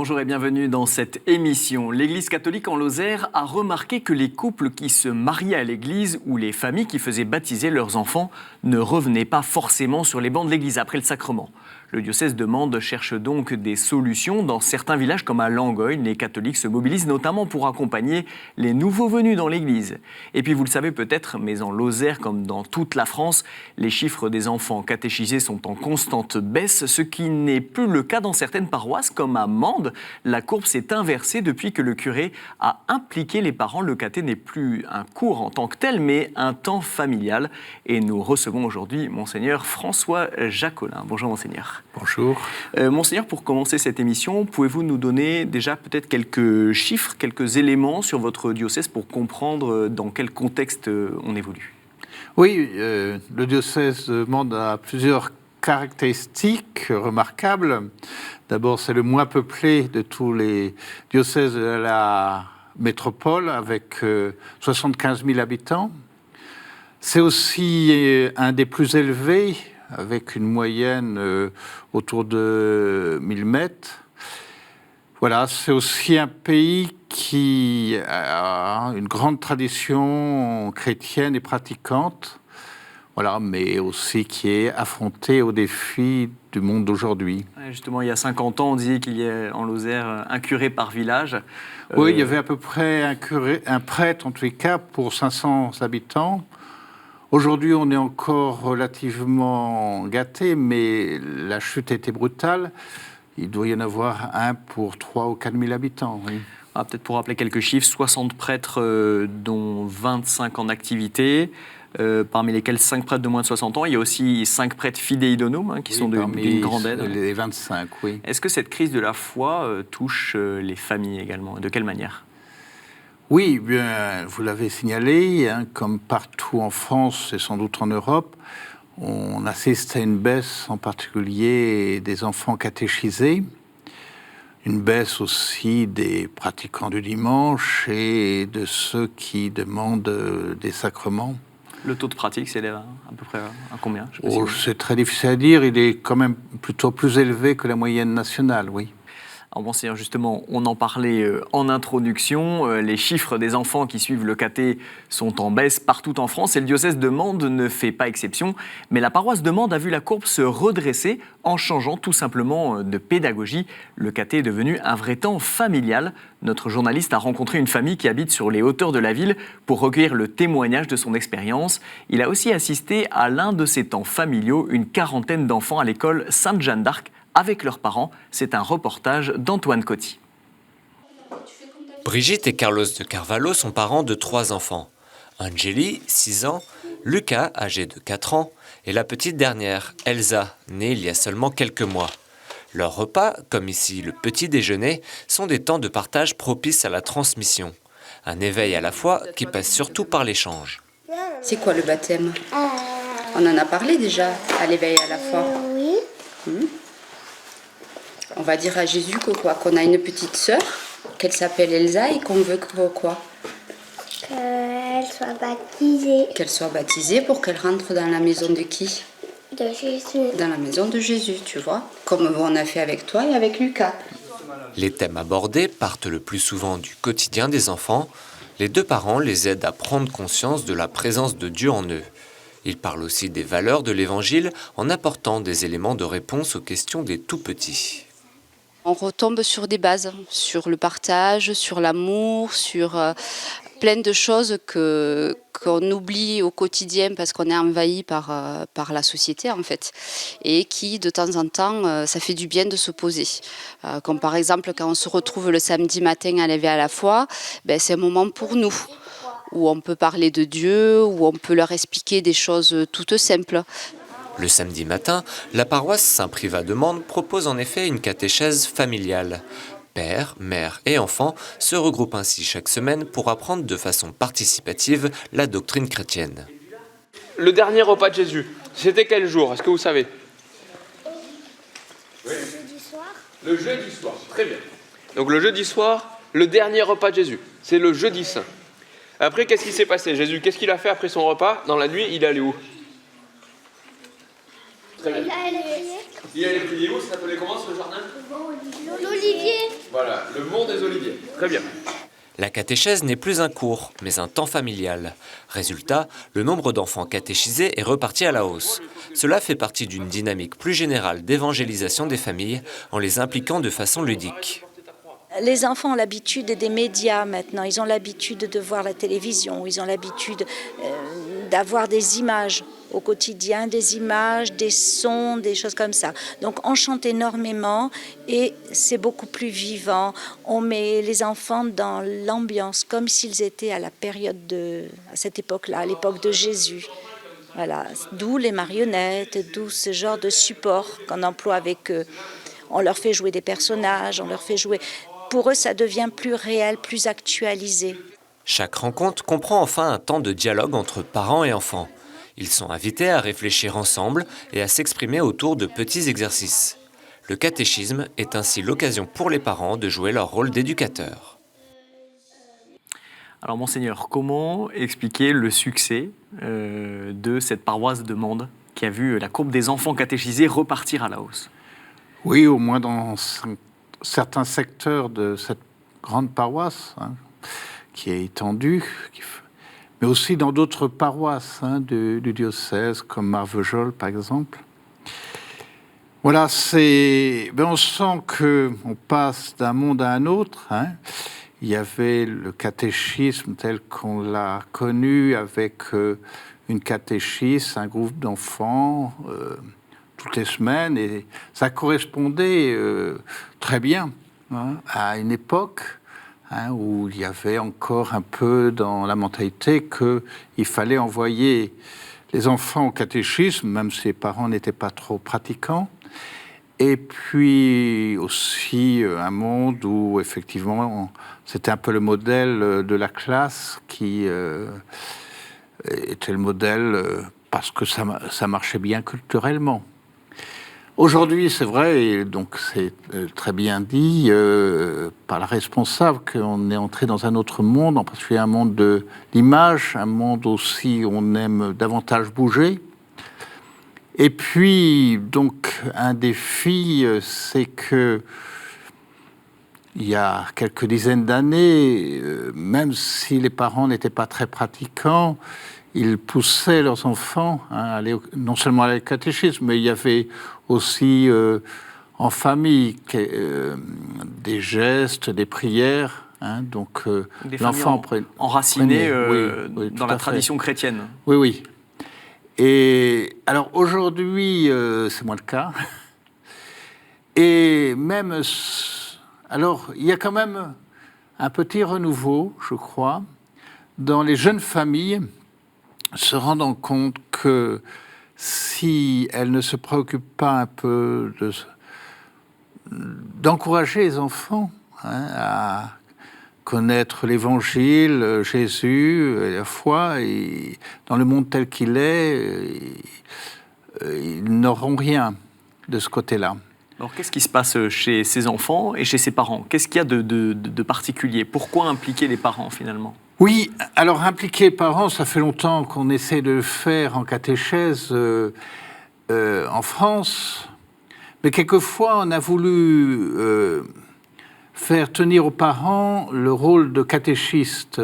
bonjour et bienvenue dans cette émission. L'Église catholique en Lozère a remarqué que les couples qui se mariaient à l'Église ou les familles qui faisaient baptiser leurs enfants ne revenaient pas forcément sur les bancs de l'Église après le sacrement. Le diocèse de Mende cherche donc des solutions. Dans certains villages comme à Langogne, les catholiques se mobilisent notamment pour accompagner les nouveaux venus dans l'Église. Et puis vous le savez peut-être, mais en Lozère comme dans toute la France, les chiffres des enfants catéchisés sont en constante baisse, ce qui n'est plus le cas dans certaines paroisses comme à Mende. La courbe s'est inversée depuis que le curé a impliqué les parents. Le caté n'est plus un cours en tant que tel, mais un temps familial. Et nous recevons aujourd'hui Monseigneur François Jacolin. Bonjour Monseigneur. Bonjour. Monseigneur, pour commencer cette émission, pouvez-vous nous donner déjà peut-être quelques chiffres, quelques éléments sur votre diocèse pour comprendre dans quel contexte on évolue? Oui, le diocèse de Mende a plusieurs caractéristiques remarquables. D'abord, c'est le moins peuplé de tous les diocèses de la métropole, avec 75 000 habitants. C'est aussi un des plus élevés, avec une moyenne autour de 1000 mètres. Voilà, c'est aussi un pays qui a une grande tradition chrétienne et pratiquante, voilà, mais aussi qui est affronté aux défis du monde d'aujourd'hui. Justement, il y a 50 ans, on disait qu'il y a en Lozère un curé par village. Oui, il y avait à peu près un prêtre, en tous les cas, pour 500 habitants. Aujourd'hui, on est encore relativement gâté, mais la chute a été brutale. Il doit y en avoir un pour 3 ou 4 000 habitants. Oui. Peut-être pour rappeler quelques chiffres, 60 prêtres, dont 25 en activité, parmi lesquels 5 prêtres de moins de 60 ans. Il y a aussi 5 prêtres fidéidonomes qui sont d'une grande aide. Les 25, oui. Est-ce que cette crise de la foi touche les familles également? De quelle manière? Oui, bien, vous l'avez signalé, comme partout en France et sans doute en Europe, on assiste à une baisse en particulier des enfants catéchisés, une baisse aussi des pratiquants du dimanche et de ceux qui demandent des sacrements. Le taux de pratique s'élève à peu près à combien? C'est très difficile à dire, il est quand même plutôt plus élevé que la moyenne nationale, oui. Alors Monseigneur, justement, on en parlait en introduction, les chiffres des enfants qui suivent le caté sont en baisse partout en France et le diocèse de Mende ne fait pas exception. Mais la paroisse de Mende a vu la courbe se redresser en changeant tout simplement de pédagogie. Le caté est devenu un vrai temps familial. Notre journaliste a rencontré une famille qui habite sur les hauteurs de la ville pour recueillir le témoignage de son expérience. Il a aussi assisté à l'un de ces temps familiaux, une quarantaine d'enfants à l'école Sainte-Jeanne d'Arc, avec leurs parents. C'est un reportage d'Antoine Coty. Brigitte et Carlos de Carvalho sont parents de 3 enfants. Angeli, 6 ans, Lucas, âgé de 4 ans, et la petite dernière, Elsa, née il y a seulement quelques mois. Leurs repas, comme ici le petit déjeuner, sont des temps de partage propices à la transmission. Un éveil à la foi qui passe surtout par l'échange. C'est quoi le baptême? On en a parlé déjà, à l'éveil à la foi. Oui. On va dire à Jésus qu'on a une petite sœur, qu'elle s'appelle Elsa et qu'on veut quoi? Qu'elle soit baptisée. Qu'elle soit baptisée pour qu'elle rentre dans la maison de qui? De Jésus. Dans la maison de Jésus, tu vois, comme on a fait avec toi et avec Lucas. Les thèmes abordés partent le plus souvent du quotidien des enfants. Les 2 parents les aident à prendre conscience de la présence de Dieu en eux. Ils parlent aussi des valeurs de l'Évangile en apportant des éléments de réponse aux questions des tout-petits. On retombe sur des bases, sur le partage, sur l'amour, sur plein de choses qu'on oublie au quotidien parce qu'on est envahi par la société en fait. Et qui de temps en temps, ça fait du bien de se poser. Comme par exemple quand on se retrouve le samedi matin à l'éveil à la foi, c'est un moment pour nous, où on peut parler de Dieu, où on peut leur expliquer des choses toutes simples. Le samedi matin, la paroisse Saint-Privat de Mende propose en effet une catéchèse familiale. Père, mère et enfants se regroupent ainsi chaque semaine pour apprendre de façon participative la doctrine chrétienne. Le dernier repas de Jésus, c'était quel jour? Est-ce que vous savez? Oui. Le jeudi soir. Le jeudi soir, très bien. Donc le jeudi soir, le dernier repas de Jésus, c'est le jeudi saint. Après, qu'est-ce qui s'est passé? Jésus, qu'est-ce qu'il a fait après son repas? Dans la nuit, il est allé où? Très bien. Il a les prié où? Ça s'appelait comment ce jardin? L'olivier. Voilà, le mont des Oliviers. Très bien. La catéchèse n'est plus un cours, mais un temps familial. Résultat, le nombre d'enfants catéchisés est reparti à la hausse. Cela fait partie d'une dynamique plus générale d'évangélisation des familles en les impliquant de façon ludique. Les enfants ont l'habitude des médias maintenant, ils ont l'habitude de voir la télévision, ils ont l'habitude d'avoir des images au quotidien, des images, des sons, des choses comme ça. Donc on chante énormément et c'est beaucoup plus vivant. On met les enfants dans l'ambiance comme s'ils étaient à la période à cette époque-là, à l'époque de Jésus. Voilà, d'où les marionnettes, d'où ce genre de support qu'on emploie avec eux. On leur fait jouer des personnages, on leur fait jouer... Pour eux, ça devient plus réel, plus actualisé. Chaque rencontre comprend enfin un temps de dialogue entre parents et enfants. Ils sont invités à réfléchir ensemble et à s'exprimer autour de petits exercices. Le catéchisme est ainsi l'occasion pour les parents de jouer leur rôle d'éducateur. Alors Monseigneur, comment expliquer le succès de cette paroisse de Mende qui a vu la courbe des enfants catéchisés repartir à la hausse? Oui, au moins dans certains secteurs de cette grande paroisse qui est étendue, mais aussi dans d'autres paroisses du diocèse, comme Marvejols par exemple. Voilà, on sent qu'on passe d'un monde à un autre. Il y avait le catéchisme tel qu'on l'a connu, avec une catéchiste, un groupe d'enfants, toutes les semaines, et ça correspondait très bien à une époque où il y avait encore un peu dans la mentalité qu'il fallait envoyer les enfants au catéchisme, même si les parents n'étaient pas trop pratiquants. Et puis aussi un monde où effectivement c'était un peu le modèle de la classe qui était le modèle parce que ça marchait bien culturellement. Aujourd'hui, c'est vrai, et donc c'est très bien dit par la responsable qu'on est entré dans un autre monde, en particulier un monde de l'image, un monde aussi où on aime davantage bouger. Et puis, donc, un défi, c'est que il y a quelques dizaines d'années, même si les parents n'étaient pas très pratiquants, ils poussaient leurs enfants à aller non seulement à la catéchisme, mais il y avait aussi en famille des gestes, des prières. Donc l'enfant enraciné dans la tradition chrétienne. Oui, oui. Et alors aujourd'hui, c'est moins le cas. Et même, alors il y a quand même un petit renouveau, je crois, dans les jeunes familles, se rendant compte que si elles ne se préoccupent pas un peu d'encourager les enfants à connaître l'Évangile, Jésus, et la foi, et dans le monde tel qu'il est, ils n'auront rien de ce côté-là. Alors qu'est-ce qui se passe chez ces enfants et chez ces parents? Qu'est-ce qu'il y a de particulier? Pourquoi impliquer les parents finalement? Oui, alors impliquer les parents, ça fait longtemps qu'on essaie de le faire en catéchèse en France, mais quelquefois on a voulu faire tenir aux parents le rôle de catéchiste,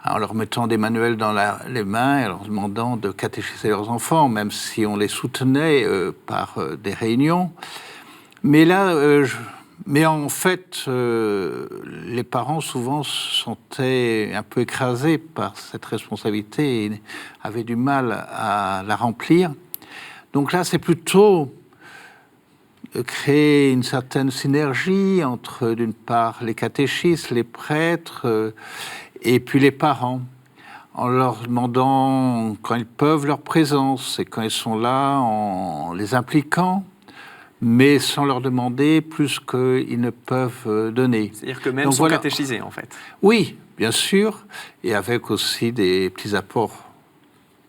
en leur mettant des manuels dans les mains et leur demandant de catéchiser leurs enfants, même si on les soutenait par des réunions. Mais là, mais en fait, les parents souvent se sentaient un peu écrasés par cette responsabilité et avaient du mal à la remplir. Donc là, c'est plutôt créer une certaine synergie entre, d'une part, les catéchistes, les prêtres, et puis les parents, en leur demandant, quand ils peuvent, leur présence, et quand ils sont là, en les impliquant, mais sans leur demander plus qu'ils ne peuvent donner. C'est-à-dire que même sont catéchisés, en fait. Oui, bien sûr, et avec aussi des petits apports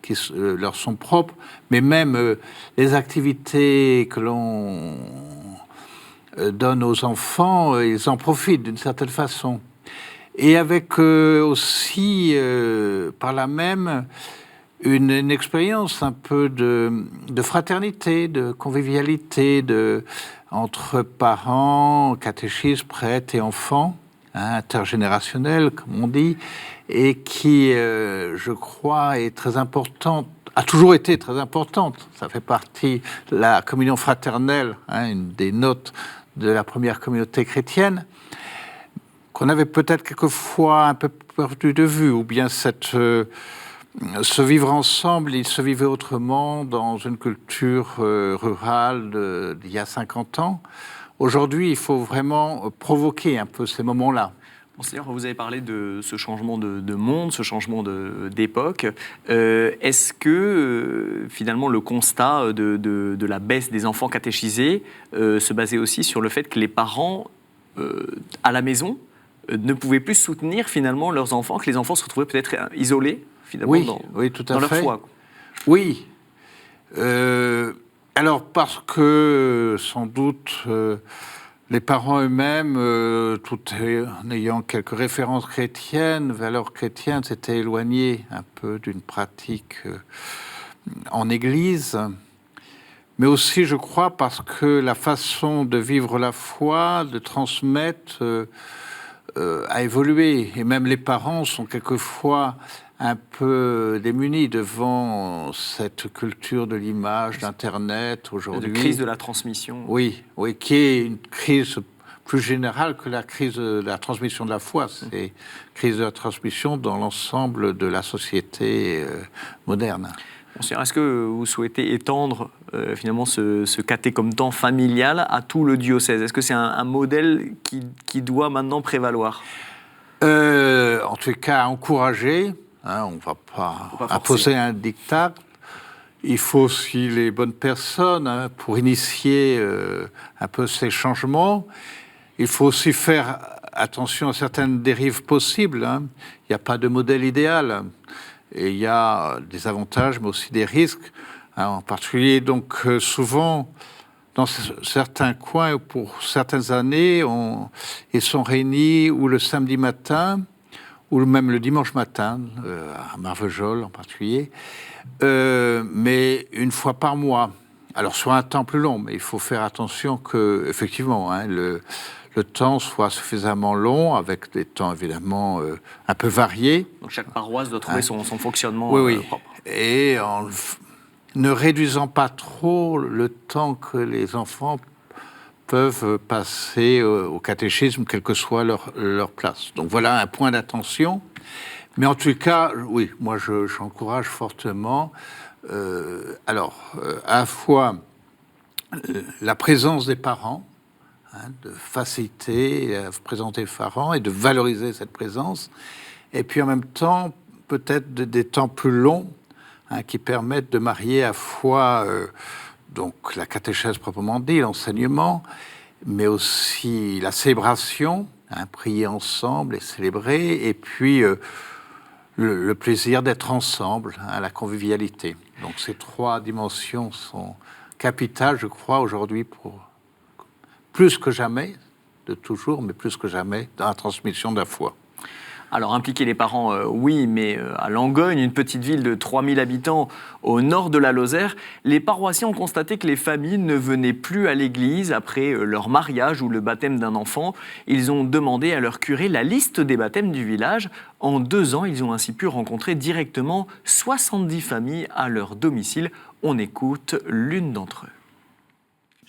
qui leur sont propres, mais même les activités que l'on donne aux enfants, ils en profitent d'une certaine façon. Et avec aussi, par là même, une expérience un peu de fraternité, de convivialité, entre parents, catéchistes, prêtres et enfants, intergénérationnel, comme on dit, et qui, je crois, est très importante, a toujours été très importante. Ça fait partie de la communion fraternelle, une des notes de la première communauté chrétienne, qu'on avait peut-être quelquefois un peu perdu de vue, ou bien ce vivre ensemble, il se vivait autrement dans une culture rurale d'il y a 50 ans. Aujourd'hui, il faut vraiment provoquer un peu ces moments-là. Monseigneur, vous avez parlé de ce changement de monde, ce changement d'époque. Est-ce que, finalement, le constat de la baisse des enfants catéchisés se basait aussi sur le fait que les parents, à la maison, ne pouvaient plus soutenir, finalement, leurs enfants, que les enfants se retrouvaient peut-être isolés, finalement, oui, tout à dans leur fait. foi? Oui. Alors, parce que, sans doute... les parents eux-mêmes, tout en ayant quelques références chrétiennes, valeurs chrétiennes, s'étaient éloignés un peu d'une pratique en Église. Mais aussi, je crois, parce que la façon de vivre la foi, de transmettre, a évolué. Et même les parents sont quelquefois un peu démunis devant cette culture de l'image, d'Internet aujourd'hui. De crise de la transmission. Oui, qui est une crise plus générale que la crise de la transmission de la foi. C'est une crise de la transmission dans l'ensemble de la société moderne. Monseigneur, est-ce que vous souhaitez étendre finalement ce catéchum temps familial à tout le diocèse? Est-ce que c'est un modèle qui doit maintenant prévaloir? En tout cas, encourager. On ne va pas imposer un diktat. Il faut aussi les bonnes personnes pour initier un peu ces changements. Il faut aussi faire attention à certaines dérives possibles. Il n'y a pas de modèle idéal. Et il y a des avantages, mais aussi des risques. En particulier, donc, souvent, dans certains coins, pour certaines années, ils sont réunis ou le samedi matin, ou même le dimanche matin, à Marvejols en particulier, mais une fois par mois. Alors, sur un temps plus long, mais il faut faire attention que, effectivement, le temps soit suffisamment long, avec des temps évidemment un peu variés. Donc chaque paroisse doit trouver son fonctionnement propre. Et en ne réduisant pas trop le temps que les enfants peuvent passer au catéchisme, quelle que soit leur place. Donc voilà un point d'attention. Mais en tout cas, oui, moi j'encourage fortement, à la fois la présence des parents, de faciliter à présenter les parents et de valoriser cette présence, et puis en même temps, peut-être des temps plus longs, qui permettent de marier à la fois donc la catéchèse proprement dit, l'enseignement, mais aussi la célébration, prier ensemble et célébrer, et puis le plaisir d'être ensemble, la convivialité. Donc ces trois dimensions sont capitales, je crois, aujourd'hui, pour plus que jamais, de toujours, mais plus que jamais, dans la transmission de la foi. Alors, impliquer les parents, oui, mais à Langogne, une petite ville de 3000 habitants au nord de la Lozère, les paroissiens ont constaté que les familles ne venaient plus à l'église après leur mariage ou le baptême d'un enfant. Ils ont demandé à leur curé la liste des baptêmes du village. En 2 ans, ils ont ainsi pu rencontrer directement 70 familles à leur domicile. On écoute l'une d'entre eux.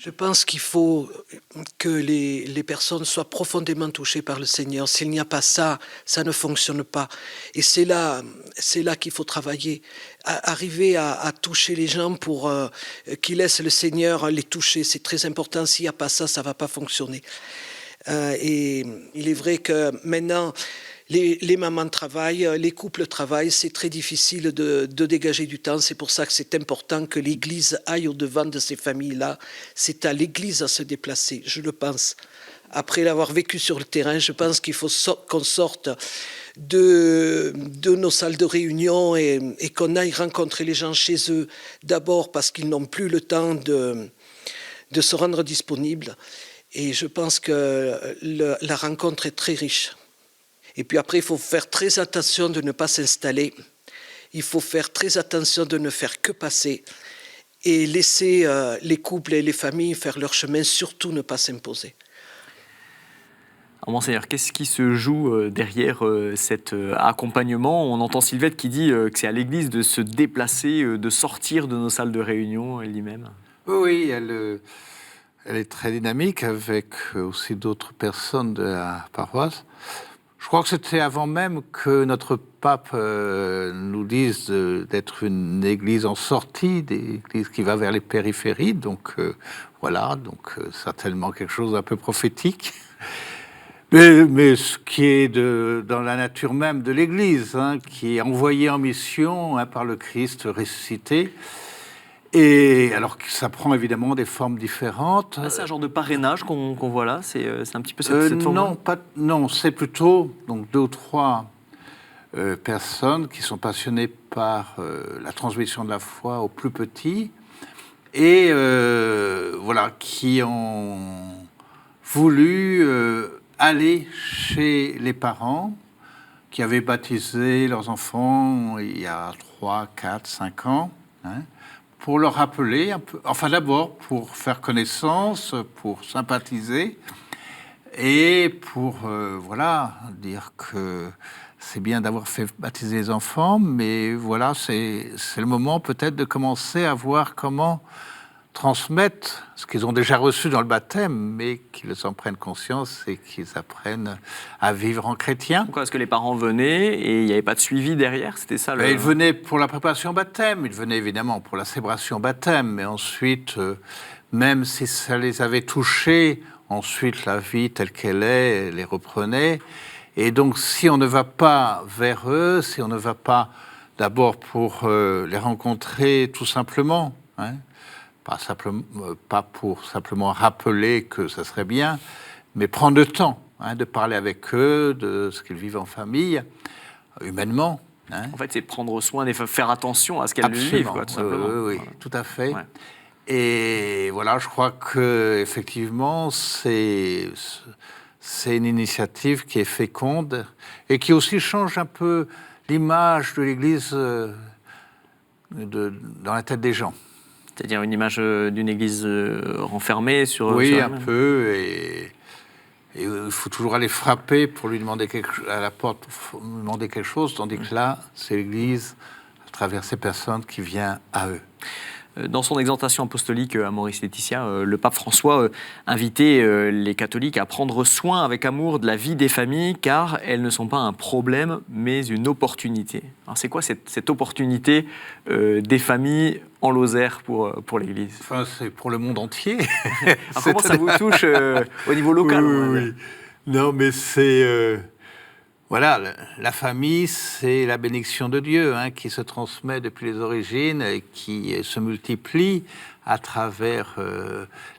Je pense qu'il faut que les personnes soient profondément touchées par le Seigneur. S'il n'y a pas ça, ça ne fonctionne pas. Et c'est là qu'il faut travailler. Arriver à toucher les gens pour qu'ils laissent le Seigneur les toucher. C'est très important. S'il n'y a pas ça, ça ne va pas fonctionner. Et il est vrai que maintenant, les mamans travaillent, les couples travaillent, c'est très difficile de dégager du temps. C'est pour ça que c'est important que l'Église aille au-devant de ces familles-là. C'est à l'Église à se déplacer, je le pense. Après l'avoir vécu sur le terrain, je pense qu'il faut qu'on sorte de nos salles de réunion et qu'on aille rencontrer les gens chez eux. D'abord parce qu'ils n'ont plus le temps de se rendre disponibles. Et je pense que la rencontre est très riche. Et puis après, il faut faire très attention de ne pas s'installer il faut faire très attention de ne faire que passer et laisser les couples et les familles faire leur chemin, surtout ne pas s'imposer. Alors, Monseigneur, qu'est-ce qui se joue derrière cet accompagnement? On entend Sylvette qui dit que c'est à l'Église de se déplacer, de sortir de nos salles de réunion, elle dit même. Oui, elle est très dynamique avec aussi d'autres personnes de la paroisse. Je crois que c'était avant même que notre pape nous dise d'être une église en sortie, des églises qui va vers les périphéries. Donc voilà, certainement quelque chose d'un peu prophétique. Mais ce qui est dans la nature même de l'Église, hein, qui est envoyée en mission par le Christ ressuscité. Et alors que ça prend évidemment des formes différentes. C'est un genre de parrainage qu'on voit là, c'est un petit peu cette forme. Non, c'est plutôt donc 2 ou 3 personnes qui sont passionnées par la transmission de la foi aux plus petits et voilà, qui ont voulu aller chez les parents qui avaient baptisé leurs enfants il y a 3, 4, 5 ans, hein, pour leur rappeler un peu, enfin d'abord pour faire connaissance, pour sympathiser et pour voilà, dire que c'est bien d'avoir fait baptiser les enfants, mais voilà, c'est le moment peut-être de commencer à voir comment transmettre ce qu'ils ont déjà reçu dans le baptême, mais qu'ils en prennent conscience et qu'ils apprennent à vivre en chrétien. Pourquoi est-ce que les parents venaient et il n'y avait pas de suivi derrière? C'était ça le... Ils venaient pour la préparation baptême, ils venaient évidemment pour la célébration baptême, mais ensuite, même si ça les avait touchés, ensuite la vie telle qu'elle est les reprenait. Et donc si on ne va pas vers eux, si on ne va pas d'abord pour les rencontrer tout simplement, hein, pas pour simplement rappeler que ça serait bien, mais prendre le temps hein, de parler avec eux de ce qu'ils vivent en famille, humainement. Hein. En fait, c'est prendre soin et faire attention à ce qu'elles vivent, quoi, tout simplement. Oui, voilà. Tout à fait. Ouais. Et voilà, je crois que effectivement, c'est une initiative qui est féconde et qui aussi change un peu l'image de l'Église dans la tête des gens. C'est-à-dire une image d'une église renfermée sur... Oui, sur un peu, et il faut toujours aller frapper pour lui demander à la porte pour lui demander quelque chose, tandis que là, c'est l'Église, à travers ces personnes, qui vient à eux. Dans son exhortation apostolique à Maurice Laetitia, le pape François invitait les catholiques à prendre soin avec amour de la vie des familles, car elles ne sont pas un problème, mais une opportunité. Alors c'est quoi cette opportunité des familles en Lozère pour l'Église? Enfin, c'est pour le monde entier. Alors comment ça vous touche au niveau local? Oui. Non, mais c'est... Voilà, la famille, c'est la bénédiction de Dieu hein, qui se transmet depuis les origines et qui se multiplie à travers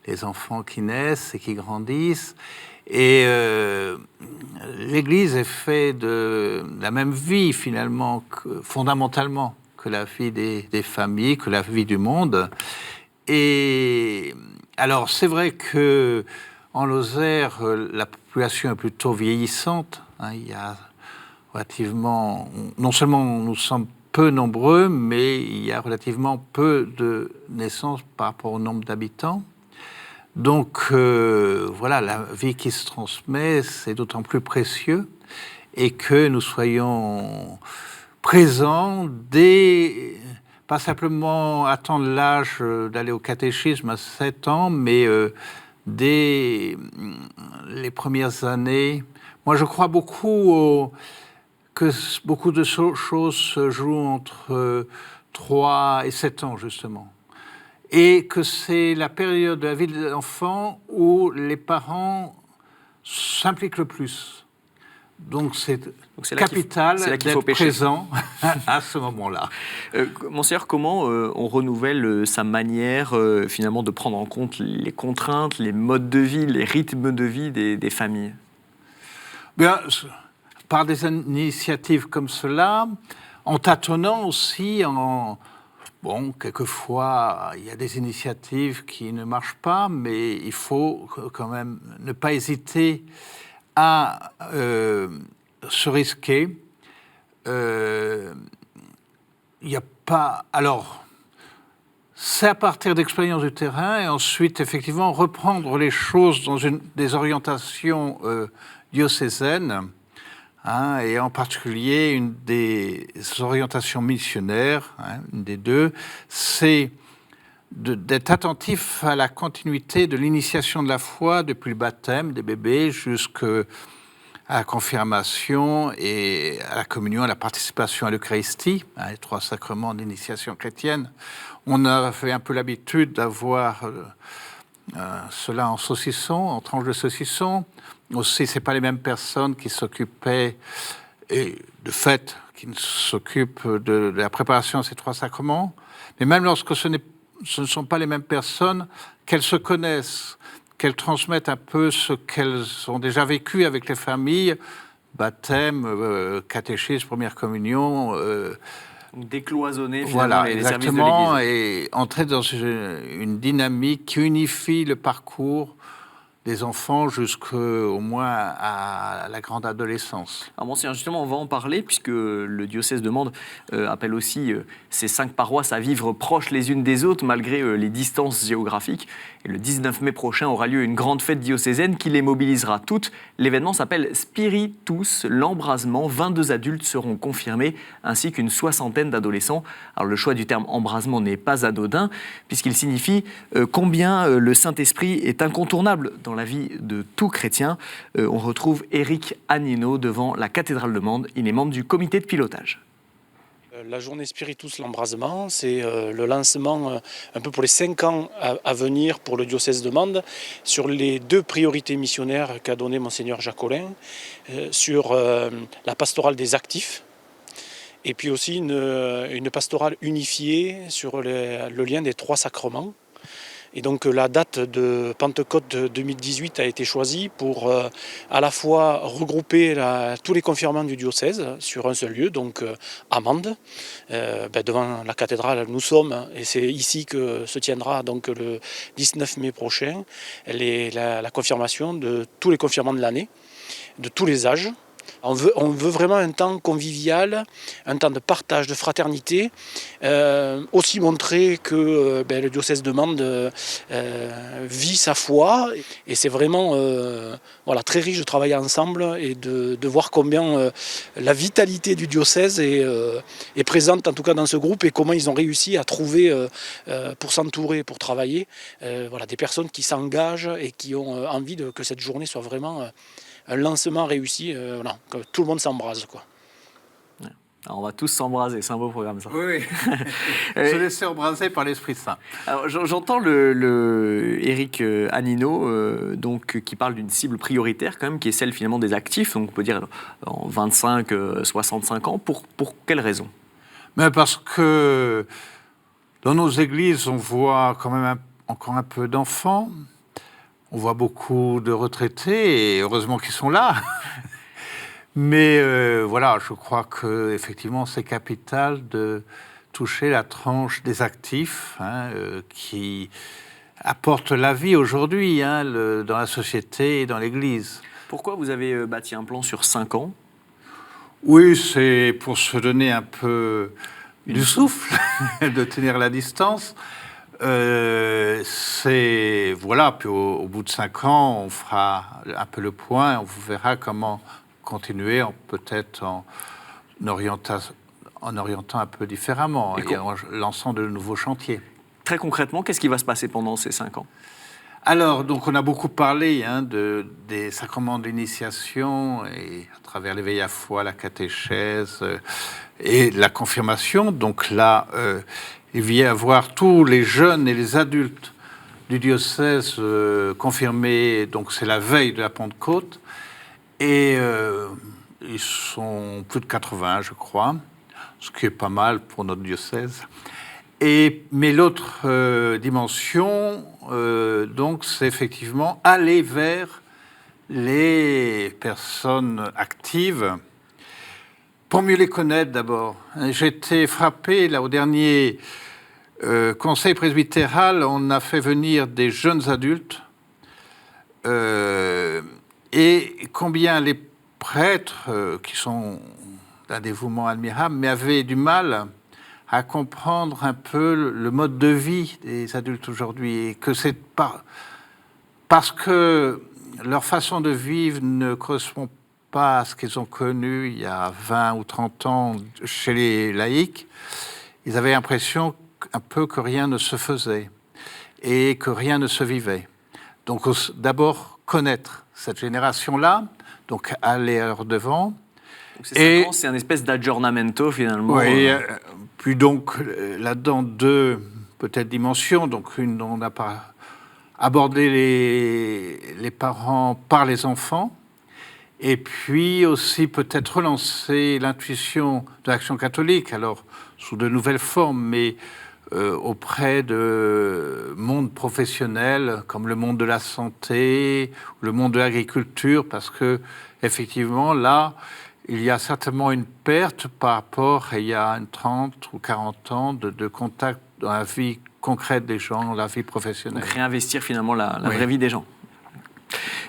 les enfants qui naissent et qui grandissent. Et l'Église est faite de la même vie, finalement, fondamentalement, que la vie des familles, que la vie du monde. Et alors, c'est vrai que en Lozère, la population est plutôt vieillissante. Hein, il y a relativement... Non seulement nous sommes peu nombreux, mais il y a relativement peu de naissances par rapport au nombre d'habitants. Donc, voilà, la vie qui se transmet, c'est d'autant plus précieux. Et que nous soyons présents dès... Pas simplement attendre l'âge d'aller au catéchisme à 7 ans, mais... dès les premières années, moi je crois beaucoup que beaucoup de choses se jouent entre 3 et 7 ans justement. Et que c'est la période de la vie de l'enfant où les parents s'impliquent le plus. Donc c'est capital d'être présent à ce moment-là. Monseigneur, comment on renouvelle sa manière finalement de prendre en compte les contraintes, les modes de vie, les rythmes de vie des familles? Bien, par des initiatives comme cela, en tâtonnant aussi, bon, quelquefois, il y a des initiatives qui ne marchent pas, mais il faut quand même ne pas hésiter à se risquer. il n'y a pas... Alors, c'est à partir d'expériences du terrain et ensuite, effectivement, reprendre les choses dans des orientations diocésaines, hein, et en particulier une des orientations missionnaires, hein, une des deux, c'est d'être attentif à la continuité de l'initiation de la foi depuis le baptême des bébés jusqu'à la confirmation et à la communion, à la participation à l'Eucharistie, hein, les 3 sacrements d'initiation chrétienne. On avait un peu l'habitude d'avoir cela en saucisson, en tranches de saucisson. Aussi, c'est pas les mêmes personnes qui s'occupaient, et de fait, qui s'occupent de la préparation de ces 3 sacrements. Mais même lorsque ce ne sont pas les mêmes personnes, qu'elles se connaissent, qu'elles transmettent un peu ce qu'elles ont déjà vécu avec les familles, baptême, catéchisme, première communion. Décloisonner finalement Voilà, les services de exactement, l'Église. et entrer dans une dynamique qui unifie le parcours des enfants jusqu'au moins à la grande adolescence. Alors Monseigneur, justement, on va en parler puisque le diocèse de Mende appelle aussi ces 5 paroisses à vivre proches les unes des autres malgré les distances géographiques. Et le 19 mai prochain aura lieu une grande fête diocésaine qui les mobilisera toutes. L'événement s'appelle Spiritus, l'embrasement. 22 adultes seront confirmés ainsi qu'une 60aine d'adolescents. Alors le choix du terme embrasement n'est pas anodin puisqu'il signifie combien le Saint-Esprit est incontournable dans la vie de tout chrétien. On retrouve Éric Annino devant la cathédrale de Mende. Il est membre du comité de pilotage. La journée Spiritus, l'embrasement, c'est le lancement un peu pour les 5 ans à venir pour le diocèse de Mende sur les 2 priorités missionnaires qu'a donné Monseigneur Jacquelin, sur la pastorale des actifs et puis aussi une pastorale unifiée sur le lien des 3 sacrements. Et donc la date de Pentecôte 2018 a été choisie pour à la fois regrouper tous les confirmants du diocèse sur un seul lieu, donc à Mende, devant la cathédrale nous sommes, et c'est ici que se tiendra donc le 19 mai prochain la confirmation de tous les confirmants de l'année, de tous les âges. On veut vraiment un temps convivial, un temps de partage, de fraternité, aussi montrer que le diocèse de Mende vit sa foi, et c'est vraiment très riche de travailler ensemble et de voir combien la vitalité du diocèse est présente en tout cas dans ce groupe et comment ils ont réussi à trouver pour s'entourer, pour travailler, des personnes qui s'engagent et qui ont envie que cette journée soit vraiment un lancement réussi, que tout le monde s'embrase, quoi. Alors on va tous s'embraser, c'est un beau programme ça. Oui, se laisser embraser par l'Esprit Saint. Alors j'entends le Éric Annino qui parle d'une cible prioritaire quand même, qui est celle finalement des actifs, donc on peut dire en 25-65 ans. Pour quelle raison? Mais parce que dans nos églises, on voit quand même encore un peu d'enfants. On voit beaucoup de retraités, et heureusement qu'ils sont là. Mais je crois qu'effectivement, c'est capital de toucher la tranche des actifs, qui apportent la vie aujourd'hui dans la société et dans l'Église. Pourquoi vous avez bâti un plan sur 5 ans? Oui, c'est pour se donner un peu du souffle, de tenir la distance. Puis au bout de 5 ans, on fera un peu le point, on vous verra comment continuer, peut-être en orientant un peu différemment et en lançant de nouveaux chantiers. Très concrètement, qu'est-ce qui va se passer pendant ces 5 ans? Alors, donc, on a beaucoup parlé des sacrements d'initiation et à travers l'éveil à foi, la catéchèse et la confirmation. Donc là, il vient y avoir tous les jeunes et les adultes du diocèse confirmés. Donc c'est la veille de la Pentecôte. Et ils sont plus de 80, je crois, ce qui est pas mal pour notre diocèse. Mais l'autre dimension, donc, c'est effectivement aller vers les personnes actives pour mieux les connaître d'abord. J'ai été frappé, là, au dernier conseil presbytéral, on a fait venir des jeunes adultes et combien les prêtres, qui sont d'un dévouement admirable, mais avaient du mal à comprendre un peu le mode de vie des adultes aujourd'hui, et que c'est parce que leur façon de vivre ne correspond pas à ce qu'ils ont connu il y a 20 ou 30 ans chez les laïcs. Ils avaient l'impression un peu que rien ne se faisait et que rien ne se vivait. Donc d'abord connaître cette génération-là, donc aller à leur devant. Donc ces 5 ans, c'est un espèce d'aggiornamento finalement. Oui, puis donc là-dedans deux peut-être dimensions. Donc une, on n'a pas abordé les parents par les enfants, et puis aussi peut-être relancer l'intuition de l'Action catholique, alors sous de nouvelles formes, mais auprès de mondes professionnels comme le monde de la santé, le monde de l'agriculture, parce que effectivement là, il y a certainement une perte par rapport à il y a 30 ou 40 ans de contact dans la vie concrète des gens, dans la vie professionnelle. Donc réinvestir finalement la vraie vie des gens.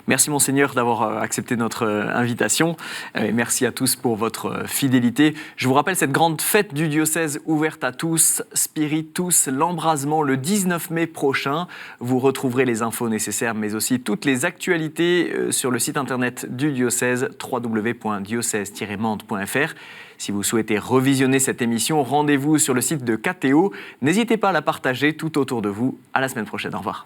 Merci Monseigneur d'avoir accepté notre invitation. Et merci à tous pour votre fidélité. Je vous rappelle cette grande fête du diocèse ouverte à tous, Spiritus, l'embrasement le 19 mai prochain. Vous retrouverez les infos nécessaires mais aussi toutes les actualités sur le site internet du diocèse www.diocèse-mende.fr. Si vous souhaitez revisionner cette émission, rendez-vous sur le site de KTO. N'hésitez pas à la partager tout autour de vous. À la semaine prochaine. Au revoir.